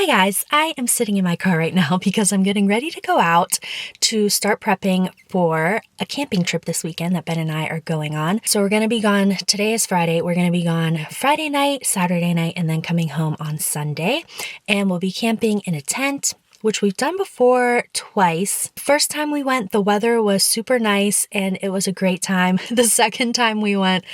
Hi guys, I am sitting in my car right now because I'm getting ready to go out to start prepping for a camping trip this weekend that Ben and I are going on. So we're going to be gone, today is Friday, we're going to be gone Friday night, Saturday night, and then coming home on Sunday. And we'll be camping in a tent, which we've done before twice. First time we went, the weather was super nice and it was a great time. The second time we went,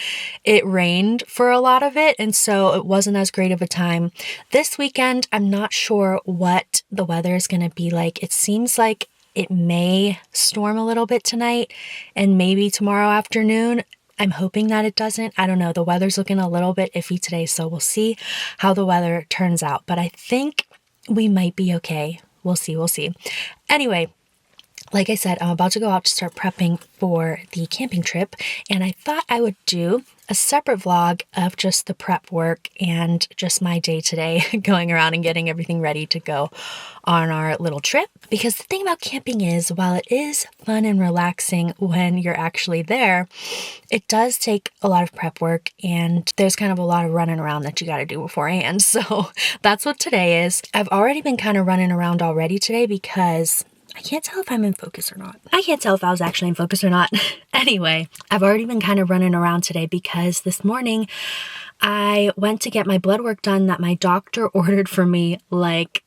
it rained for a lot of it, and so it wasn't as great of a time. This weekend, I'm not sure what the weather is going to be like. It seems like it may storm a little bit tonight and maybe tomorrow afternoon. I'm hoping that it doesn't. I don't know. The weather's looking a little bit iffy today, so we'll see how the weather turns out. But I think we might be okay. We'll see. Anyway, like I said, I'm about to go out to start prepping for the camping trip, and I thought I would do a separate vlog of just the prep work and just my day today going around and getting everything ready to go on our little trip. Because the thing about camping is, while it is fun and relaxing when you're actually there, it does take a lot of prep work and there's kind of a lot of running around that you got to do beforehand. So that's what today is. I've already been kind of running around already today because I can't tell if I'm in focus or not. I can't tell if I was actually in focus or not. Anyway, I've already been kind of running around today because this morning I went to get my blood work done that my doctor ordered for me like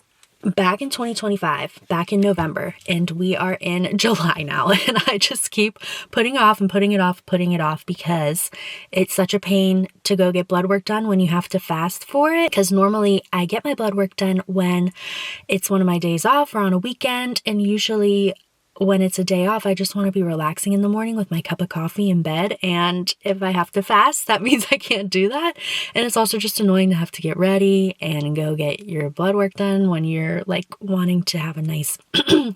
back in 2025, back in November, and we are in July now, and I just keep putting it off and putting it off because it's such a pain to go get blood work done when you have to fast for it. Because normally I get my blood work done when it's one of my days off or on a weekend, and usually when it's a day off, I just want to be relaxing in the morning with my cup of coffee in bed. And if I have to fast, that means I can't do that. And it's also just annoying to have to get ready and go get your blood work done when you're like wanting to have a nice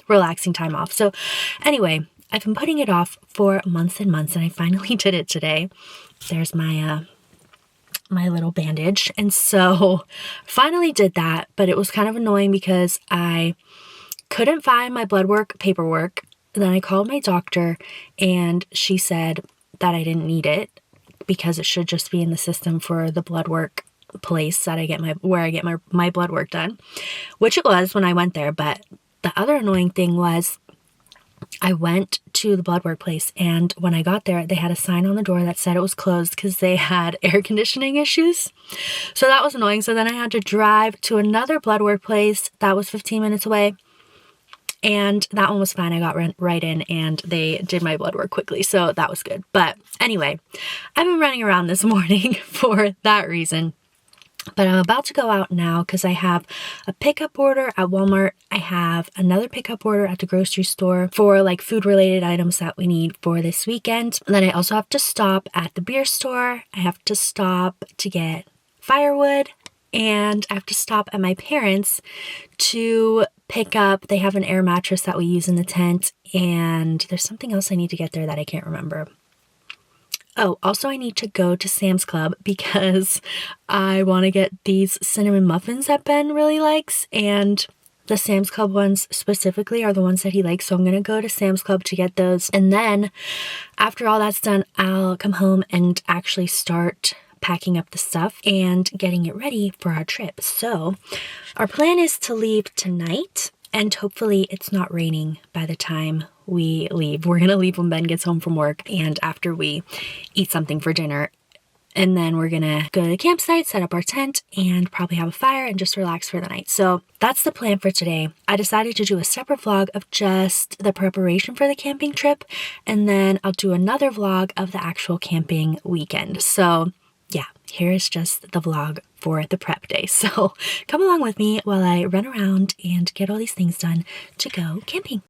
relaxing time off. So anyway, I've been putting it off for months and months, and I finally did it today. There's my my little bandage. And so finally did that, but it was kind of annoying because I couldn't find my blood work paperwork. Then I called my doctor and she said that I didn't need it because it should just be in the system for the blood work place that I get where I get my blood work done, which it was when I went there. But the other annoying thing was I went to the blood work place, and when I got there, they had a sign on the door that said it was closed because they had air conditioning issues. So that was annoying. So then I had to drive to another blood work place that was 15 minutes away. And that one was fine. I got right in and they did my blood work quickly. So that was good. But anyway, I've been running around this morning for that reason. But I'm about to go out now because I have a pickup order at Walmart. I have another pickup order at the grocery store for like food related items that we need for this weekend. And then I also have to stop at the beer store. I have to stop to get firewood. And I have to stop at my parents' to pick up, they have an air mattress that we use in the tent, and there's something else I need to get there that I can't remember. Oh, also I need to go to Sam's Club because I want to get these cinnamon muffins that Ben really likes, and the Sam's Club ones specifically are the ones that he likes, so I'm going to go to Sam's Club to get those. And then after all that's done, I'll come home and actually start packing up the stuff and getting it ready for our trip. So our plan is to leave tonight, and hopefully it's not raining by the time we leave. We're gonna leave when Ben gets home from work and after we eat something for dinner, and then we're gonna go to the campsite, set up our tent, and probably have a fire and just relax for the night. So that's the plan for today. I decided to do a separate vlog of just the preparation for the camping trip, and then I'll do another vlog of the actual camping weekend. So yeah, here is just the vlog for the prep day. So come along with me while I run around and get all these things done to go camping.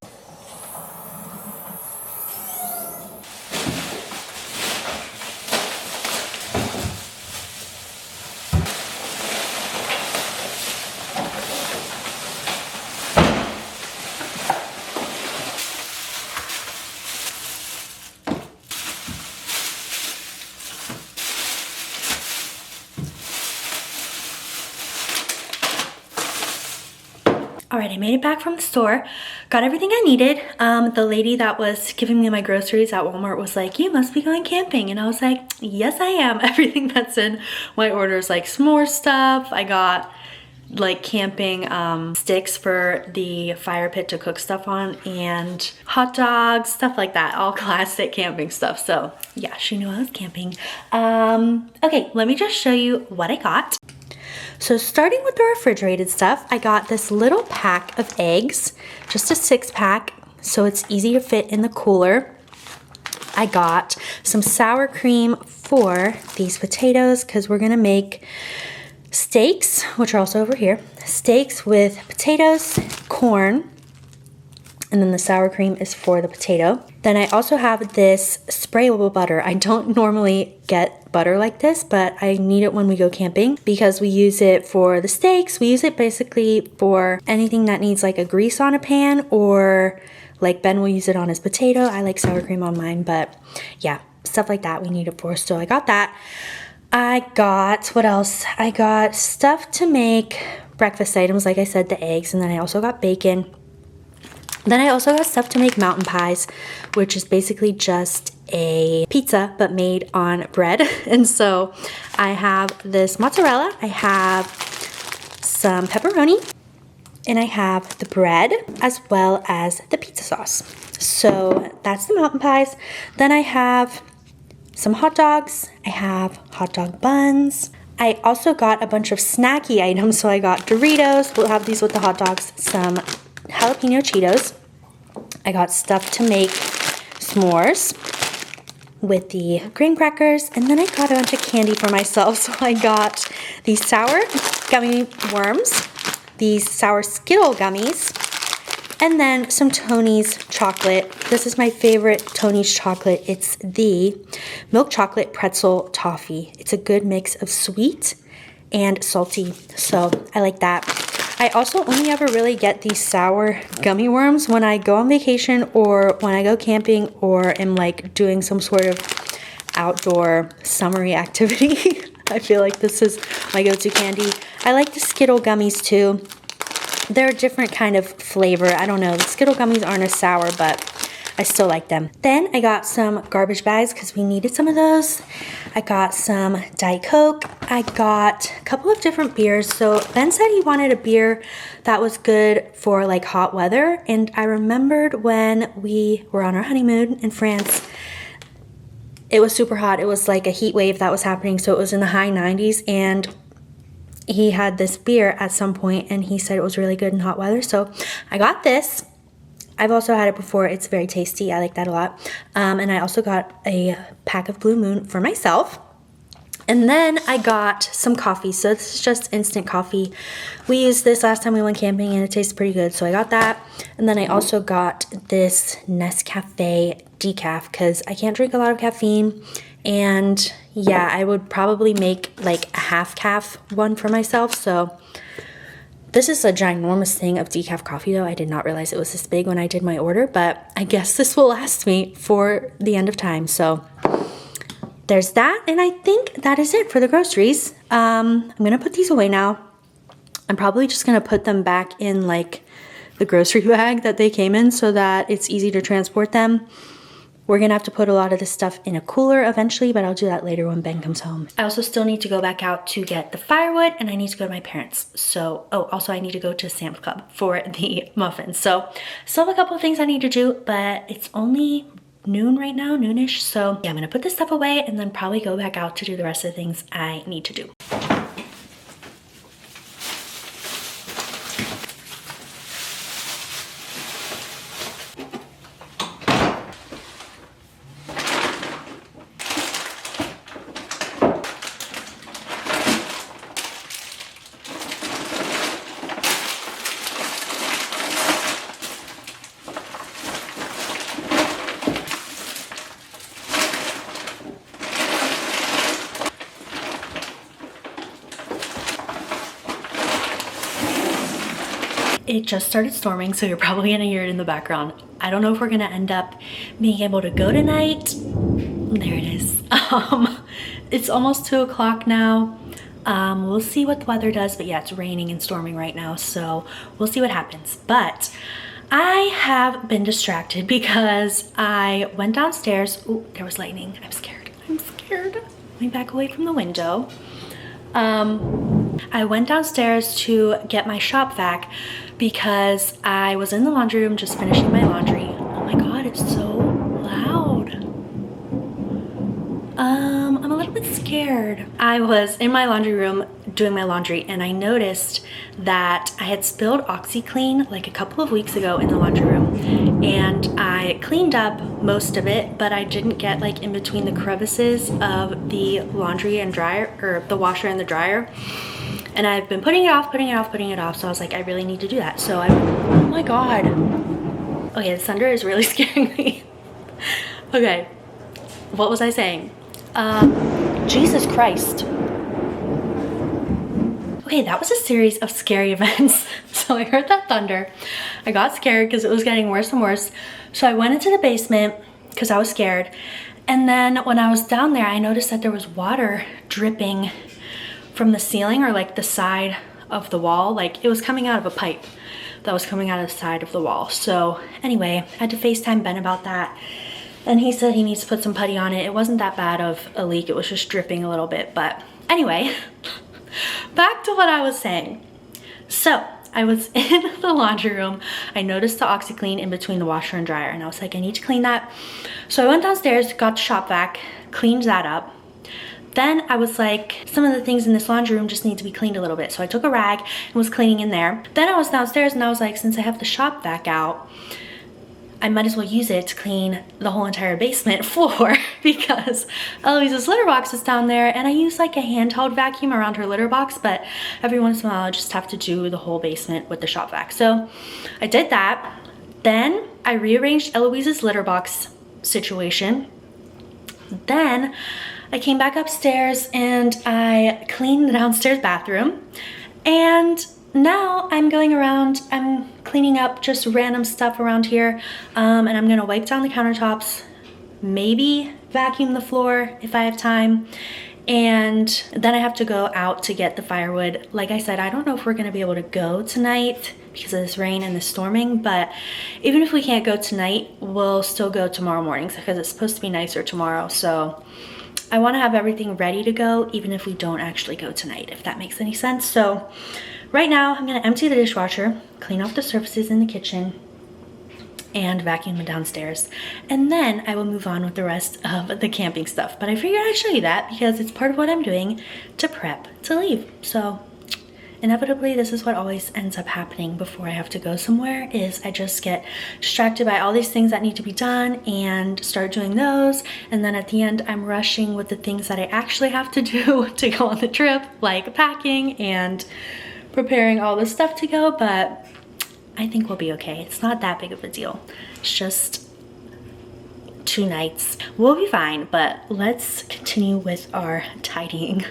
All right, I made it back from the store, got everything I needed. The lady that was giving me my groceries at Walmart was like, you must be going camping. And I was like, yes, I am. Everything that's in my order is like s'more stuff. I got like camping sticks for the fire pit to cook stuff on, and hot dogs, stuff like that, all classic camping stuff. So yeah, she knew I was camping. Okay, let me just show you what I got. So starting with the refrigerated stuff, I got this little pack of eggs, just a 6-pack, so it's easy to fit in the cooler. I got some sour cream for these potatoes because we're gonna make steaks, which are also over here. Steaks with potatoes, corn, and then the sour cream is for the potato. Then I also have this sprayable butter. I don't normally get butter like this, but I need it when we go camping because we use it for the steaks. We use it basically for anything that needs like a grease on a pan, or like Ben will use it on his potato. I like sour cream on mine, but yeah, stuff like that we need it for. So I got that. I got, what else? I got stuff to make breakfast items, like I said, the eggs, and then I also got bacon. Then I also got stuff to make mountain pies, which is basically just a pizza but made on bread. And so I have this mozzarella, I have some pepperoni, and I have the bread as well as the pizza sauce. So that's the mountain pies. Then I have some hot dogs, I have hot dog buns. I also got a bunch of snacky items. So I got Doritos, we'll have these with the hot dogs, some jalapeno Cheetos. I got stuff to make s'mores with the graham crackers, and then I got a bunch of candy for myself. So I got these sour gummy worms, these sour Skittle gummies, and then some Tony's chocolate. This is my favorite Tony's chocolate. It's the milk chocolate pretzel toffee. It's a good mix of sweet and salty, so I like that. I also only ever really get these sour gummy worms when I go on vacation or when I go camping or am like doing some sort of outdoor summery activity. I feel like this is my go-to candy. I like the Skittle gummies too. They're a different kind of flavor. I don't know. The Skittle gummies aren't as sour, but I still like them. Then I got some garbage bags because we needed some of those. I got some Diet Coke. I got a couple of different beers. So Ben said he wanted a beer that was good for like hot weather. And I remembered when we were on our honeymoon in France, it was super hot. It was like a heat wave that was happening. So it was in the high 90s, and he had this beer at some point and he said it was really good in hot weather. So I got this. I've also had it before. It's very tasty. I like that a lot. And I also got a pack of Blue Moon for myself. And then I got some coffee. So this is just instant coffee. We used this last time we went camping and it tastes pretty good. So I got that. And then I also got this Nescafe decaf because I can't drink a lot of caffeine. And yeah, I would probably make like a half calf one for myself. So this is a ginormous thing of decaf coffee though. I did not realize it was this big when I did my order, but I guess this will last me for the end of time. So there's that, and I think that is it for the groceries. I'm gonna put these away now. I'm probably just gonna put them back in like the grocery bag that they came in so that it's easy to transport them. We're gonna have to put a lot of this stuff in a cooler eventually, but I'll do that later when Ben comes home. I also still need to go back out to get the firewood, and I need to go to my parents. So, oh, also I need to go to Sam's Club for the muffins. So, still have a couple of things I need to do, but it's only noon right now, noonish. So yeah, I'm gonna put this stuff away and then probably go back out to do the rest of the things I need to do. It just started storming, so you're probably gonna hear it in the background. I don't know if we're gonna end up being able to go tonight. There it is. It's almost 2 o'clock now. We'll see what the weather does, but yeah, it's raining and storming right now, so we'll see what happens. But I have been distracted because I went downstairs. Oh, there was lightning. I'm scared. I'm scared. Let me back away from the window. I went downstairs to get my shop vac because I was in the laundry room just finishing my laundry. Oh my god, it's so loud. I'm a little bit scared. I was in my laundry room doing my laundry and I noticed that I had spilled OxiClean like a couple of weeks ago in the laundry room, and I cleaned up most of it, but I didn't get like in between the crevices of the laundry and dryer, or the washer and the dryer. And I've been putting it off. So I was like, I really need to do that. So oh my god. Okay, the thunder is really scaring me. Okay, what was I saying? Jesus Christ. Okay, that was a series of scary events. So I heard that thunder. I got scared because it was getting worse and worse. So I went into the basement because I was scared. And then when I was down there, I noticed that there was water dripping from the ceiling, or like the side of the wall. Like it was coming out of a pipe that was coming out of the side of the wall. So anyway, I had to FaceTime Ben about that. And he said he needs to put some putty on it. It wasn't that bad of a leak. It was just dripping a little bit. But anyway, back to what I was saying. So I was in the laundry room. I noticed the OxiClean in between the washer and dryer. And I was like, I need to clean that. So I went downstairs, got the shop vac, cleaned that up. Then I was like, some of the things in this laundry room just need to be cleaned a little bit. So I took a rag and was cleaning in there. Then I was downstairs and I was like, since I have the shop vac out, I might as well use it to clean the whole entire basement floor because Eloise's litter box is down there, and I use like a handheld vacuum around her litter box, but every once in a while I just have to do the whole basement with the shop vac. So I did that. Then I rearranged Eloise's litter box situation. Then I came back upstairs and I cleaned the downstairs bathroom, and now I'm going around, I'm cleaning up just random stuff around here, and I'm gonna wipe down the countertops, maybe vacuum the floor if I have time, and then I have to go out to get the firewood. Like I said, I don't know if we're gonna be able to go tonight because of this rain and the storming, but even if we can't go tonight, we'll still go tomorrow morning because it's supposed to be nicer tomorrow. So I wanna have everything ready to go even if we don't actually go tonight, if that makes any sense. So right now, I'm gonna empty the dishwasher, clean off the surfaces in the kitchen, and vacuum it downstairs. And then I will move on with the rest of the camping stuff. But I figured I'd show you that because it's part of what I'm doing to prep to leave. So inevitably, this is what always ends up happening before I have to go somewhere, is I just get distracted by all these things that need to be done and start doing those. And then at the end, I'm rushing with the things that I actually have to do to go on the trip, like packing and preparing all this stuff to go. But I think we'll be okay. It's not that big of a deal. It's just 2 nights. We'll be fine, but let's continue with our tidying.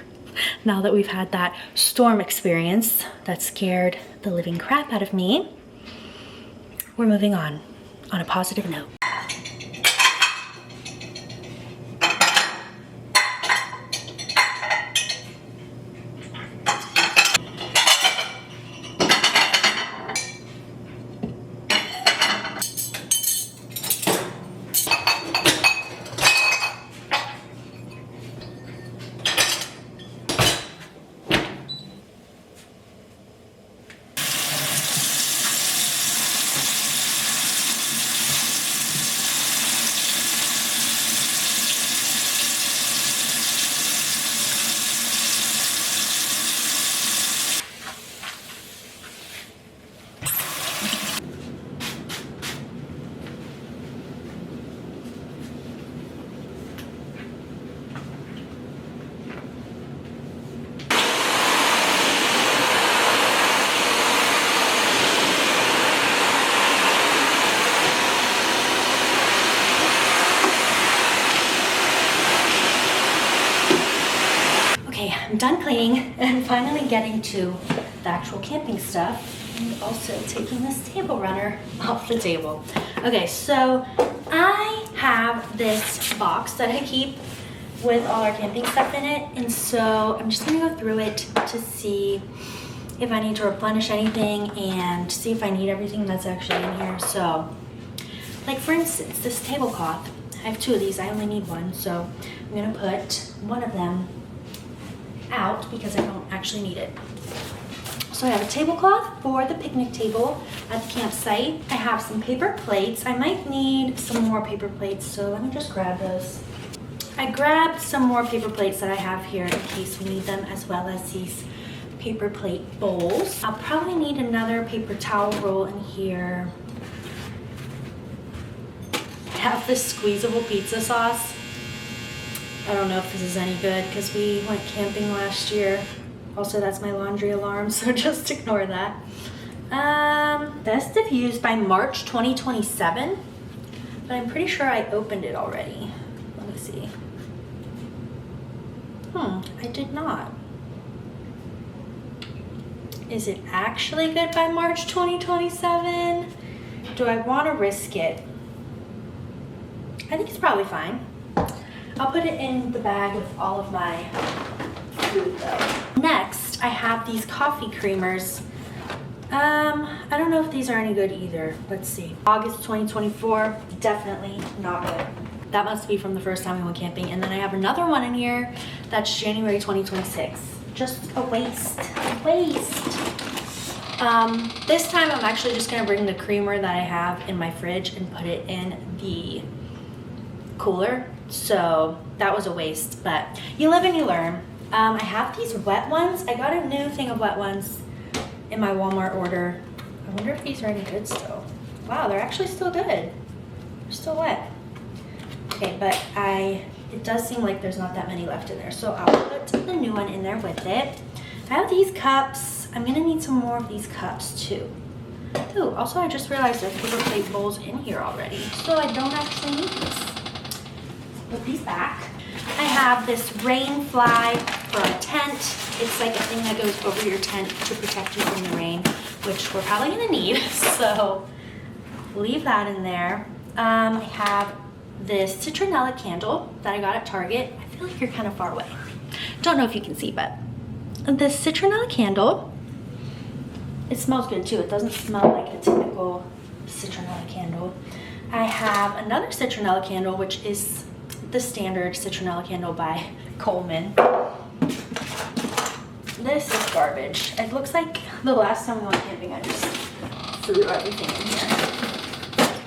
Now that we've had that storm experience that scared the living crap out of me, we're moving on a positive note. I'm done cleaning and finally getting to the actual camping stuff, and also taking this table runner off the table. Okay, so I have this box that I keep with all our camping stuff in it, and so I'm just gonna go through it to see if I need to replenish anything and see if I need everything that's actually in here. So, like for instance, this tablecloth, I have 2 of these, I only need 1, so I'm gonna put one of them out because I don't actually need it. So I have a tablecloth for the picnic table at the campsite. I have some paper plates. I might need some more paper plates, so let me just grab those. I grabbed some more paper plates that I have here in case we need them, as well as these paper plate bowls. I'll probably need another paper towel roll in here. I have this squeezable pizza sauce. I don't know if this is any good because we went camping last year. Also, that's my laundry alarm, so just ignore that. Best of use by March 2027, but I'm pretty sure I opened it already. Let me see. I did not. Is it actually good by March 2027? Do I want to risk it? I think it's probably fine. I'll put it in the bag with all of my food though. Next, I have these coffee creamers. I don't know if these are any good either. Let's see. August 2024, definitely not good. That must be from the first time we went camping. And then I have another one in here that's January 2026. Just a waste. This time I'm actually just gonna bring the creamer that I have in my fridge and put it in the cooler. So that was a waste, but you live and you learn. I have these wet ones. I got a new thing of wet ones in my Walmart order. I wonder if these are any good still. Wow, they're actually still good. They're still wet. Okay, but it does seem like there's not that many left in there, so I'll put the new one in there with it. I have these cups. I'm gonna need some more of these cups too. Ooh, also I just realized there's paper plate bowls in here already, so I don't actually need these. Put these back. I have this rain fly for a tent. It's like a thing that goes over your tent to protect you from the rain, which we're probably gonna need, so leave that in there. I have this citronella candle that I got at Target. I feel like you're kind of far away. Don't know if you can see, but this citronella candle, it smells good too. It doesn't smell like a typical citronella candle. I have another citronella candle, which is the standard citronella candle by Coleman. This is garbage. It looks like the last time we went camping, I just threw everything in here.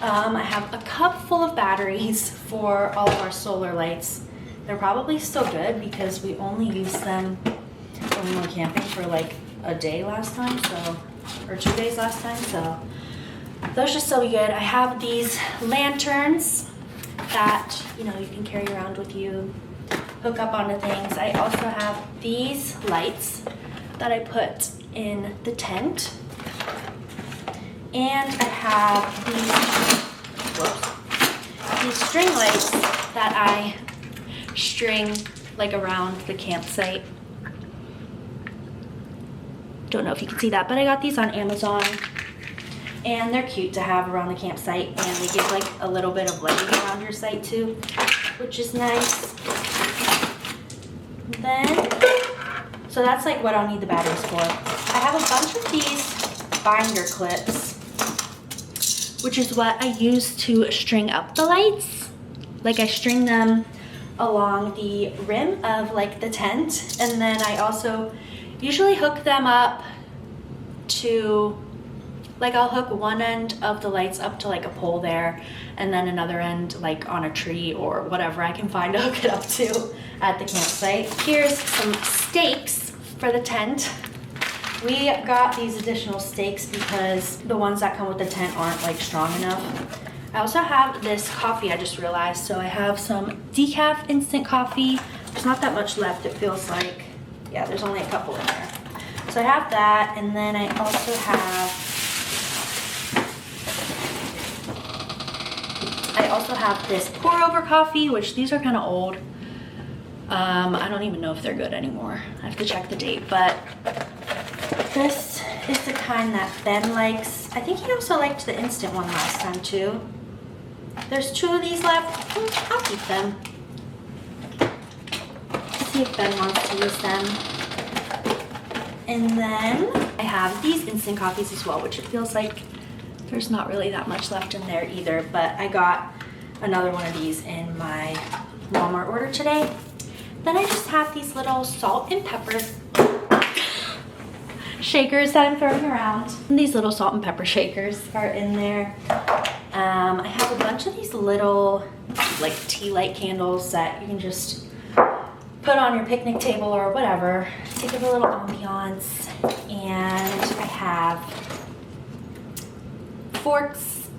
I have a cup full of batteries for all of our solar lights. They're probably still good because we only used them when we went camping for like a day last time, or 2 days last time, so those should still be good. I have these lanterns that, you know, you can carry around with you, hook up onto things. I also have these lights that I put in the tent. And I have these string lights that I string like around the campsite. Don't know if you can see that, but I got these on Amazon. And they're cute to have around the campsite, and they give like a little bit of lighting around your site too, which is nice. Then, so that's like what I'll need the batteries for. I have a bunch of these binder clips, which is what I use to string up the lights. Like I string them along the rim of like the tent, and then I also usually hook them up to, like I'll hook one end of the lights up to like a pole there, and then another end like on a tree or whatever I can find to hook it up to at the campsite. Here's some stakes for the tent. We got these additional stakes because the ones that come with the tent aren't like strong enough. I also have this coffee, I just realized. So I have some decaf instant coffee. There's not that much left, it feels like. Yeah, there's only a couple in there. So I have that, and then I also have this pour over coffee, which these are kind of old. I don't even know if they're good anymore. I have to check the date, but this is the kind that Ben likes. I think he also liked the instant one last time too. There's 2 of these left. I'll keep them. See if Ben wants to use them. And then I have these instant coffees as well, which it feels like there's not really that much left in there either, but I got another one of these in my Walmart order today. Then I just have these little salt and pepper shakers that I'm throwing around. And these little salt and pepper shakers are in there. I have a bunch of these little like tea light candles that you can just put on your picnic table or whatever to give a little ambiance. And I have forks,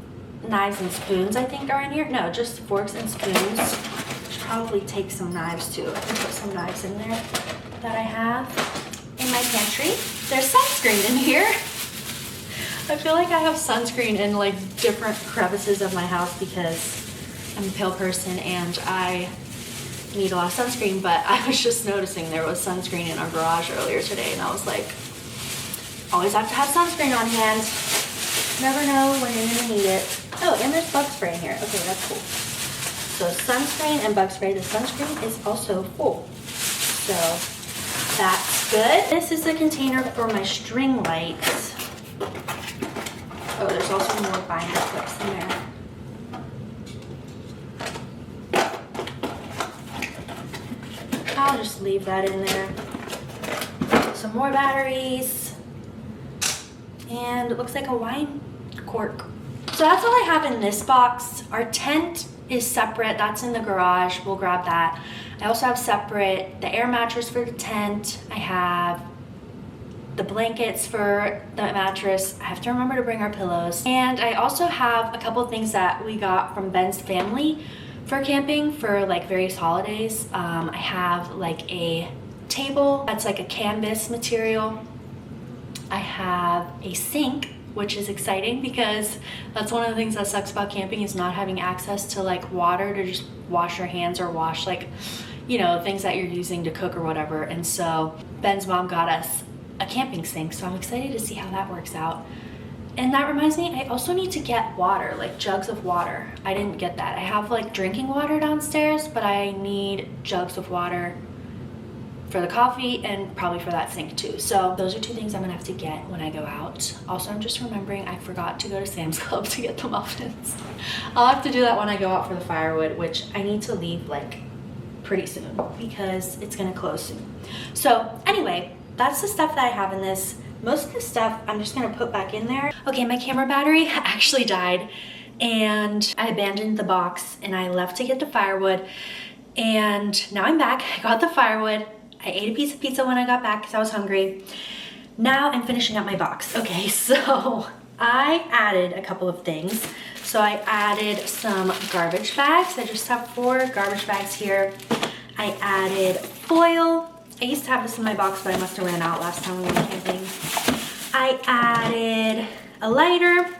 knives, and spoons I think are in here. No, just forks and spoons. Should probably take some knives too. I can put some knives in there that I have in my pantry. There's sunscreen in here. I feel like I have sunscreen in like different crevices of my house because I'm a pale person and I need a lot of sunscreen, but I was just noticing there was sunscreen in our garage earlier today and I was like, always have to have sunscreen on hand. Never know when you're gonna need it. Oh, and there's bug spray in here. Okay, that's cool. So sunscreen and bug spray. The sunscreen is also full. So that's good. This is the container for my string lights. Oh, there's also more binder clips in there. I'll just leave that in there. Some more batteries. And it looks like a wine cork. So that's all I have in this box. Our tent is separate. That's in the garage. We'll grab that. I also have separate the air mattress for the tent. I have the blankets for the mattress. I have to remember to bring our pillows. And I also have a couple of things that we got from Ben's family for camping for like various holidays. I have like a table that's like a canvas material. I have a sink, which is exciting because that's one of the things that sucks about camping is not having access to like water to just wash your hands or wash like, you know, things that you're using to cook or whatever. And so Ben's mom got us a camping sink, so I'm excited to see how that works out. And that reminds me, I also need to get water, like jugs of water. I didn't get that. I have like drinking water downstairs, but I need jugs of water for the coffee and probably for that sink too. So those are two things I'm gonna have to get when I go out. Also, I'm just remembering I forgot to go to Sam's Club to get the muffins. I'll have to do that when I go out for the firewood, which I need to leave like pretty soon because it's gonna close soon. So anyway, that's the stuff that I have in this. Most of the stuff I'm just gonna put back in there. Okay, my camera battery actually died and I abandoned the box and I left to get the firewood. And now I'm back. I got the firewood. I ate a piece of pizza when I got back because I was hungry. Now I'm finishing up my box. Okay, so I added a couple of things. So I added some garbage bags. I just have 4 garbage bags here. I added foil. I used to have this in my box, but I must have ran out last time we went camping. I added a lighter.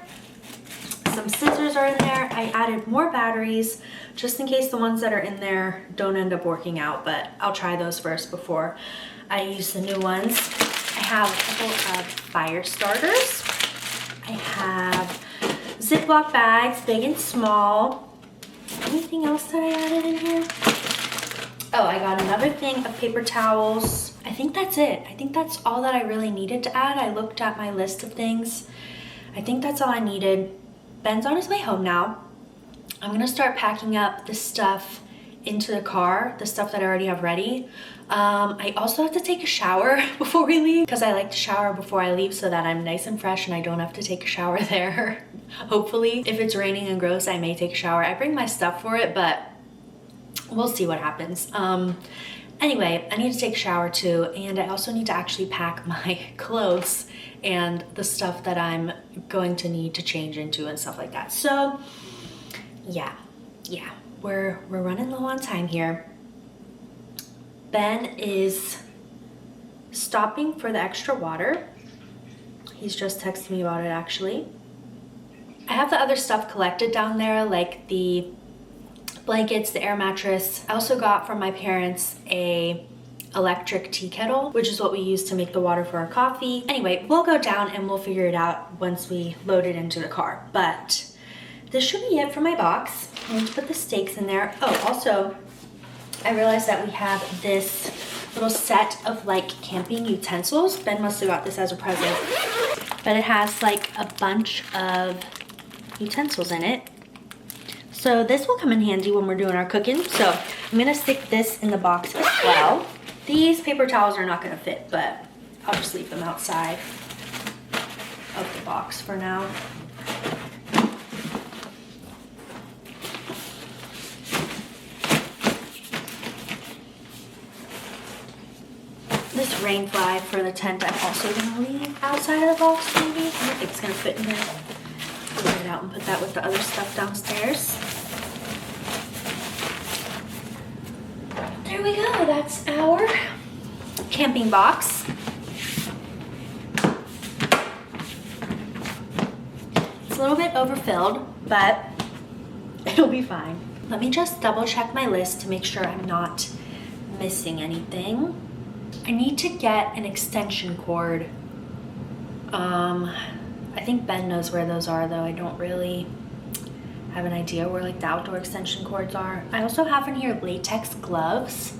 Some scissors are in there. I added more batteries just in case the ones that are in there don't end up working out, but I'll try those first before I use the new ones. I have a couple of fire starters. I have Ziploc bags, big and small. Anything else that I added in here? Oh, I got another thing of paper towels. I think that's it. I think that's all that I really needed to add. I looked at my list of things. I think that's all I needed. Ben's on his way home now. I'm gonna start packing up the stuff into the car, the stuff that I already have ready. I also have to take a shower before we leave because I like to shower before I leave so that I'm nice and fresh and I don't have to take a shower there. Hopefully, if it's raining and gross, I may take a shower. I bring my stuff for it, but we'll see what happens. Anyway, I need to take a shower too, and I also need to actually pack my clothes and the stuff that I'm going to need to change into and stuff like that. So yeah, we're running low on time here. Ben is stopping for the extra water. He's just texted me about it actually. I have the other stuff collected down there, like the blankets, the air mattress. I also got from my parents a electric tea kettle, which is what we use to make the water for our coffee. Anyway, we'll go down and we'll figure it out once we load it into the car. But this should be it for my box. I'm going to put the steaks in there. Oh, also, I realized that we have this little set of like camping utensils. Ben must have got this as a present. But it has like a bunch of utensils in it. So this will come in handy when we're doing our cooking. So I'm gonna stick this in the box as well. These paper towels are not gonna fit, but I'll just leave them outside of the box for now. This rain fly for the tent I'm also gonna leave outside of the box maybe. I don't think it's gonna fit in there. I'll get it out and put that with the other stuff downstairs. There we go, that's our camping box. It's a little bit overfilled, but it'll be fine. Let me just double check my list to make sure I'm not missing anything. I need to get an extension cord. I think Ben knows where those are though. I don't really have an idea where like the outdoor extension cords are. I also have in here latex gloves.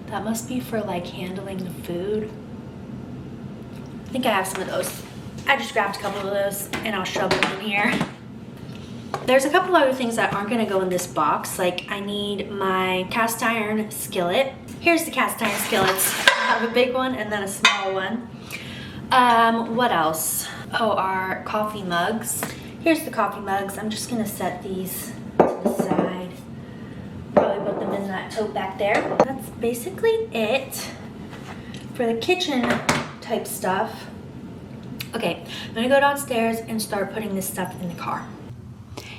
That must be for like handling the food. I think I have some of those. I just grabbed a couple of those and I'll shove them in here. There's a couple other things that aren't gonna go in this box. Like I need my cast iron skillet. Here's the cast iron skillets. I have a big one and then a small one. What else? Oh, our coffee mugs. Here's the coffee mugs. I'm just gonna set these to the side. Probably put them in that tote back there. That's basically it for the kitchen type stuff. Okay, I'm gonna go downstairs and start putting this stuff in the car.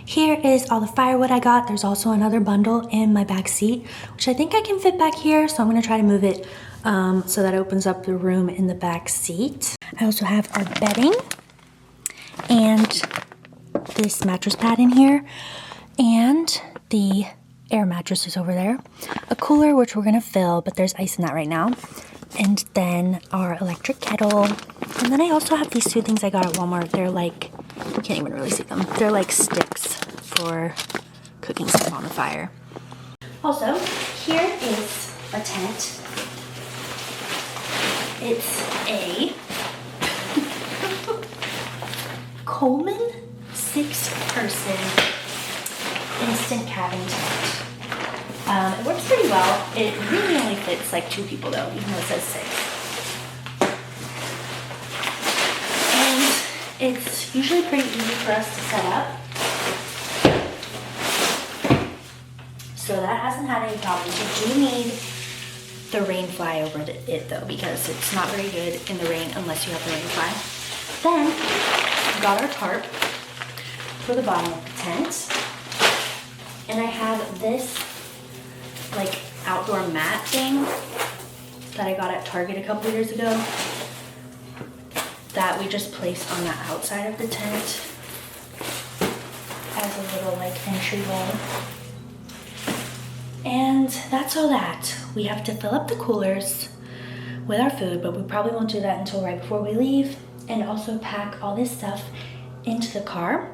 Here is all the firewood I got. There's also another bundle in my back seat, which I think I can fit back here. So I'm gonna try to move it so that opens up the room in the back seat. I also have our bedding and this mattress pad in here and the air mattress is over there. A cooler, which we're gonna fill, but there's ice in that right now. And then our electric kettle. And then I also have these two things I got at Walmart. They're like, you can't even really see them. They're like sticks for cooking stuff on the fire. Also, here is a tent. It's a Coleman 6-person instant cabin tent. It works pretty well. It really only fits like 2 people though, even though it says 6. And it's usually pretty easy for us to set up. So that hasn't had any problems. You do need the rain fly over it though, because it's not very good in the rain unless you have the rain fly. Then we got our tarp for the bottom of the tent. And I have this like outdoor mat thing that I got at Target a couple years ago that we just place on the outside of the tent as a little like entryway. And that's all that. We have to fill up the coolers with our food, but we probably won't do that until right before we leave, and also pack all this stuff into the car.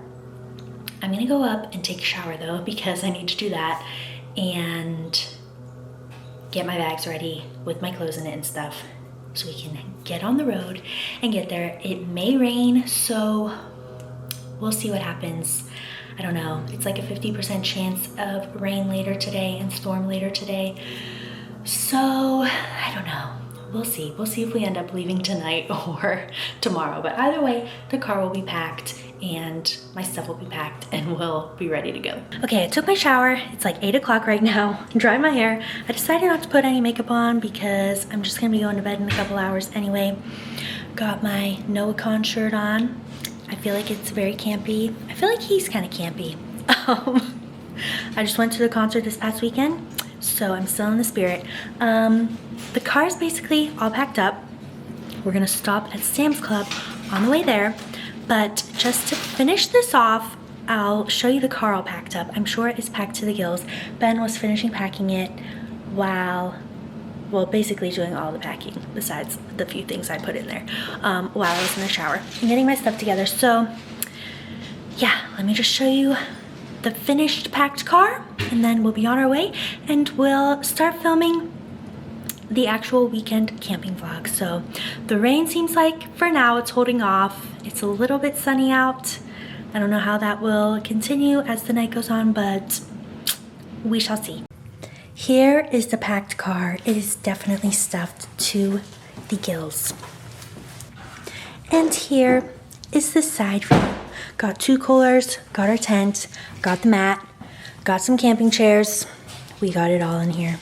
I'm gonna go up and take a shower though, because I need to do that and get my bags ready with my clothes in it and stuff so we can get on the road and get there. It may rain, so we'll see what happens. I don't know. It's like a 50% chance of rain later today and storm later today. So I don't know. We'll see. We'll see if we end up leaving tonight or tomorrow. But either way, the car will be packed and my stuff will be packed and we'll be ready to go. Okay, I took my shower. It's like 8 o'clock right now. Dried my hair. I decided not to put any makeup on because I'm just gonna be going to bed in a couple hours anyway. Got my Noah Kahn shirt on. I feel like it's very campy. I feel like he's kind of campy. I just went to the concert this past weekend, so I'm still in the spirit. The car is basically all packed up. We're gonna stop at Sam's Club on the way there, but just to finish this off, I'll show you the car all packed up. I'm sure it's packed to the gills. Ben was finishing packing it while, well, basically doing all the packing besides the few things I put in there while I was in the shower and getting my stuff together. So yeah, let me just show you the finished packed car and then we'll be on our way and we'll start filming the actual weekend camping vlog. So the rain seems like for now it's holding off. It's a little bit sunny out. I don't know how that will continue as the night goes on, but we shall see. Here is the packed car. It is definitely stuffed to the gills. And here is the side view. Got 2 coolers, got our tent, got the mat, got some camping chairs. We got it all in here.